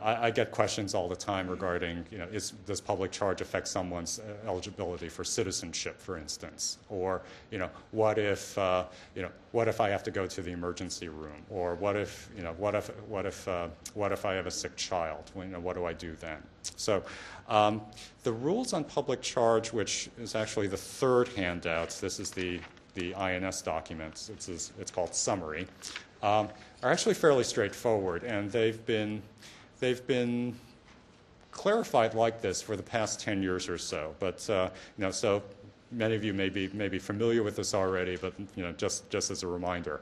I get questions all the time regarding, does public charge affect someone's eligibility for citizenship, for instance? Or, what if I have to go to the emergency room? Or what if I have a sick child? What do I do then? So, the rules on public charge, which is actually the third handout, this is the INS document. It's called Summary, are actually fairly straightforward, and they've been clarified like this for the past 10 years or so. But so many of you may be familiar with this already, but just as a reminder.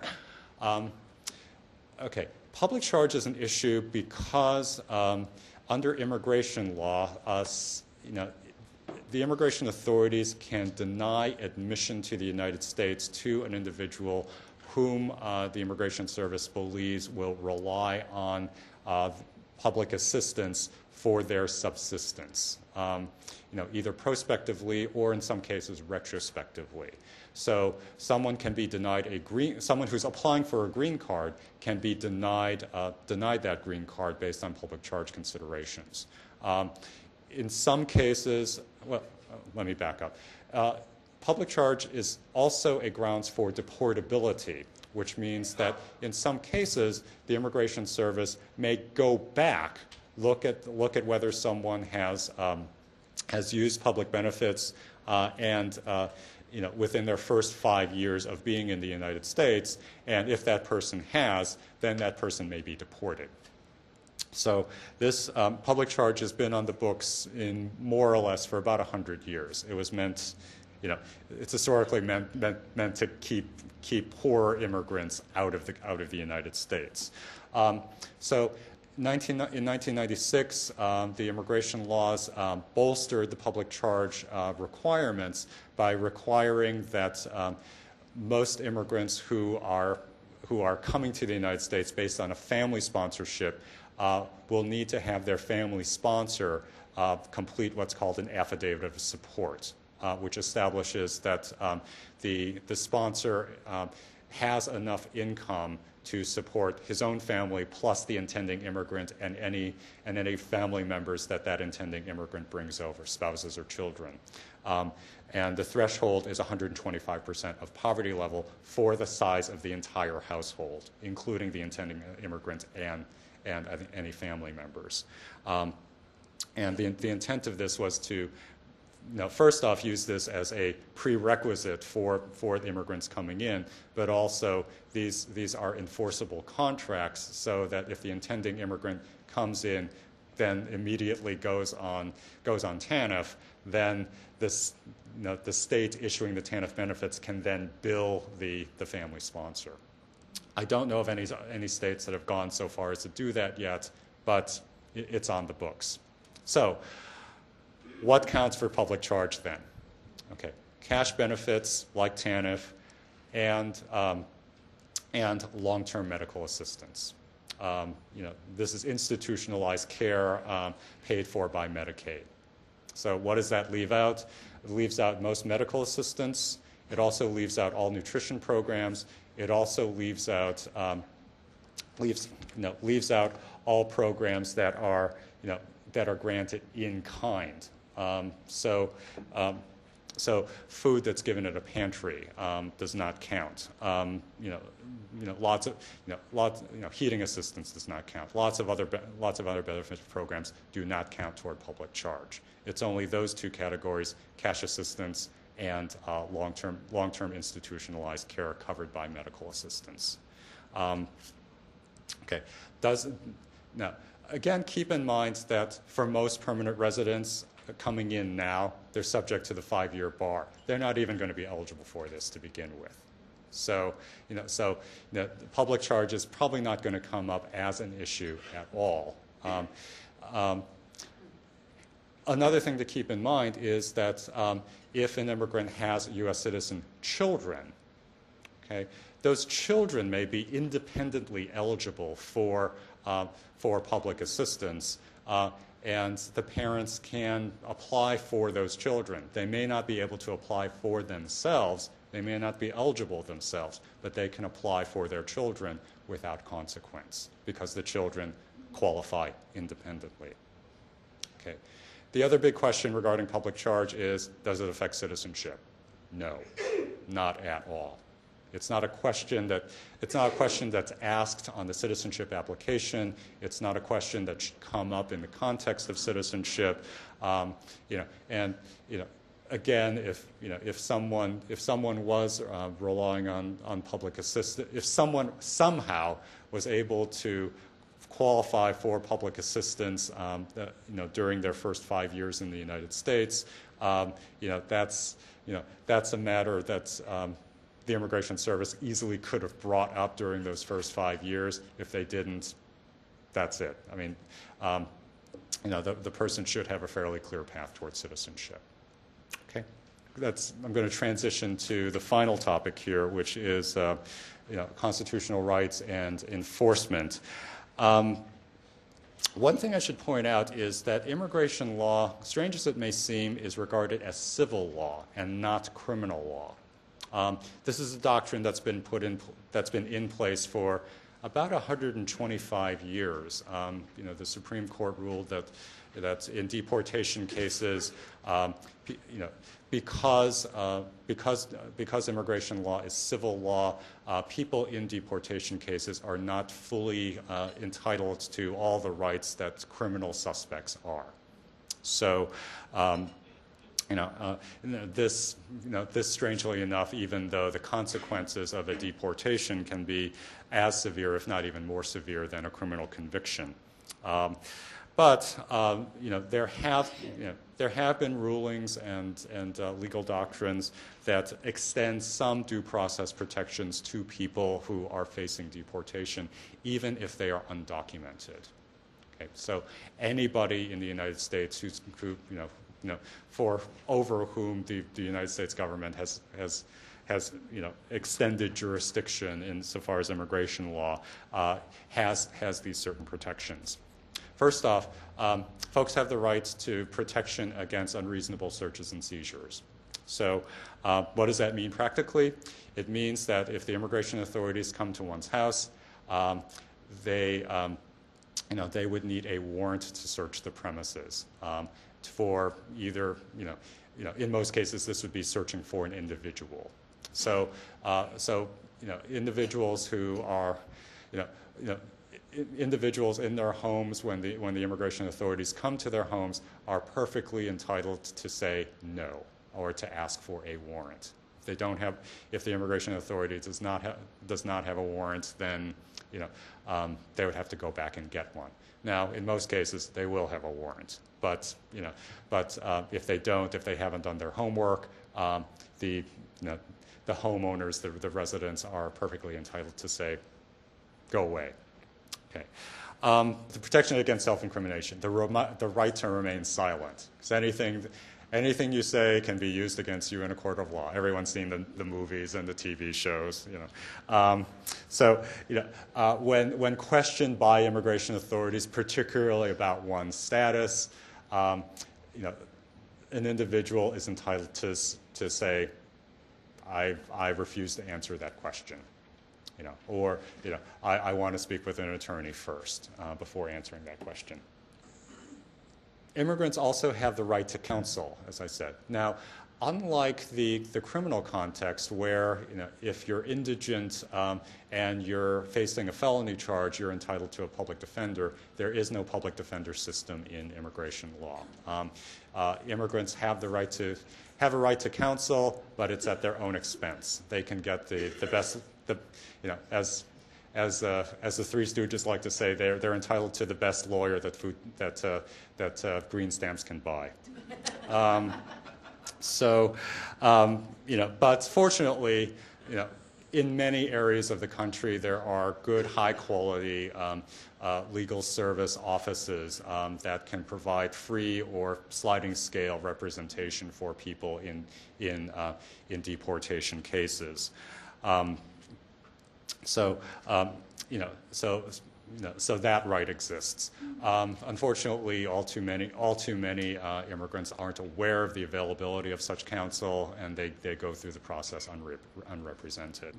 Okay, public charge is an issue because under immigration law, the immigration authorities can deny admission to the United States to an individual whom the Immigration Service believes will rely on public assistance for their subsistence, either prospectively or in some cases retrospectively. So someone can be denied someone who's applying for a green card can be denied that green card based on public charge considerations. In some cases, let me back up. Public charge is also a grounds for deportability, which means that in some cases the Immigration Service may go back, look at whether someone has used public benefits and within their first 5 years of being in the United States, and if that person has, then that person may be deported. So this public charge has been on the books in more or less for about 100 years. It was meant, it's historically meant to keep poor immigrants out of the United States. So in 1996, the immigration laws bolstered the public charge requirements by requiring that most immigrants who are coming to the United States based on a family sponsorship will need to have their family sponsor complete what's called an affidavit of support, which establishes that the sponsor has enough income to support his own family plus the intending immigrant and any family members that intending immigrant brings over, spouses or children. And the threshold is 125% of poverty level for the size of the entire household, including the intending immigrant and any family members. And the intent of this was to, first off, use this as a prerequisite for the immigrants coming in, but also these are enforceable contracts so that if the intending immigrant comes in, then immediately goes on TANF, then the state issuing the TANF benefits can then bill the family sponsor. I don't know of any states that have gone so far as to do that yet, but it's on the books. So, what counts for public charge then? Okay, cash benefits like TANF and long-term medical assistance. This is institutionalized care paid for by Medicaid. So, what does that leave out? It leaves out most medical assistance. It also leaves out all nutrition programs. It also leaves out all programs that are granted in kind. So food that's given at a pantry does not count. Heating assistance does not count. Lots of other benefit programs do not count toward public charge. It's only those two categories: cash assistance and long-term institutionalized care covered by medical assistance. Okay. Now, again, keep in mind that for most permanent residents coming in now, they're subject to the 5-year bar. They're not even going to be eligible for this to begin with. So, public charge is probably not going to come up as an issue at all. Another thing to keep in mind is that if an immigrant has U.S. citizen children, okay, those children may be independently eligible for public assistance, and the parents can apply for those children. They may not be able to apply for themselves. They may not be eligible themselves, but they can apply for their children without consequence because the children qualify independently. Okay. The other big question regarding public charge is, does it affect citizenship? No, not at all. It's not a question that's asked on the citizenship application. It's not a question that should come up in the context of citizenship. Again, if someone was relying on public assistance, if someone somehow was able to qualify for public assistance, during their first 5 years in the United States, that's a matter that's the Immigration Service easily could have brought up during those first 5 years. If they didn't, that's it. I mean, the person should have a fairly clear path towards citizenship. Okay, I'm going to transition to the final topic here, which is constitutional rights and enforcement. One thing I should point out is that immigration law, strange as it may seem, is regarded as civil law and not criminal law. This is a doctrine that's been in place for about 125 years. The Supreme Court ruled that in deportation cases, because immigration law is civil law, people in deportation cases are not fully entitled to all the rights that criminal suspects are. So. This strangely enough, even though the consequences of a deportation can be as severe, if not even more severe, than a criminal conviction. But there have been rulings and legal doctrines that extend some due process protections to people who are facing deportation, even if they are undocumented. Okay, so anybody in the United States over whom the United States government has extended jurisdiction insofar as immigration law has these certain protections. First off, folks have the rights to protection against unreasonable searches and seizures. So what does that mean practically? It means that if the immigration authorities come to one's house, they would need a warrant to search the premises. For either, in most cases, this would be searching for an individual. So individuals who are, individuals in their homes when the immigration authorities come to their homes are perfectly entitled to say no or to ask for a warrant. If the immigration authority does not have a warrant, then they would have to go back and get one. Now, in most cases, they will have a warrant, but if they don't, if they haven't done their homework, the homeowners, the residents, are perfectly entitled to say, "Go away." Okay. The protection against self-incrimination, the right to remain silent, because anything you say can be used against you in a court of law. Everyone's seen the movies and the TV shows, when questioned by immigration authorities, particularly about one's status, an individual is entitled to say, I refuse to answer that question, or I want to speak with an attorney first before answering that question. Immigrants also have the right to counsel, as I said. Now, unlike the criminal context where, if you're indigent and you're facing a felony charge, you're entitled to a public defender, there is no public defender system in immigration law. Immigrants have a right to counsel, but it's at their own expense. They can get the best, as the Three Stooges like to say, they're entitled to the best lawyer that Green Stamps can buy. But fortunately, in many areas of the country, there are good, high-quality legal service offices that can provide free or sliding-scale representation for people in deportation cases. So that right exists. Unfortunately, all too many immigrants aren't aware of the availability of such counsel, and they go through the process unrepresented.